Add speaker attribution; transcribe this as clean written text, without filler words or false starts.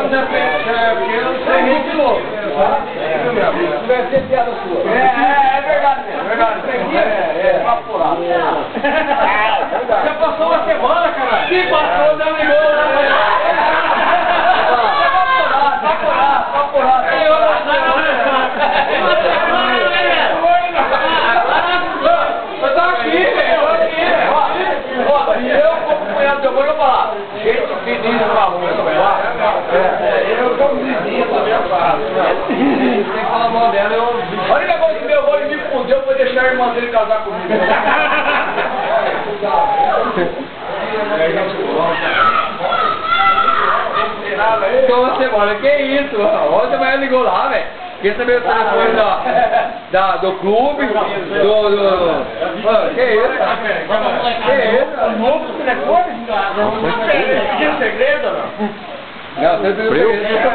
Speaker 1: porque eu sou muito louco.
Speaker 2: Deve ser piada sua.
Speaker 1: É verdade. É verdade. Evaporado. Já passou uma semana, cara. Que passou, não ligou. Gente fininha pra rua, eu sou vizinho também, eu faço. Tem que falar mal dela, eu... A única coisa que meu avô me fudeu foi deixar a irmã dele casar comigo. Então você, olha, que isso? Ontem a manhã ligou lá, velho. Quer saber o telefone do clube? Que isso? Que isso? Novo telefone? Não, tinha segredo ou não? Não, você viu o segredo.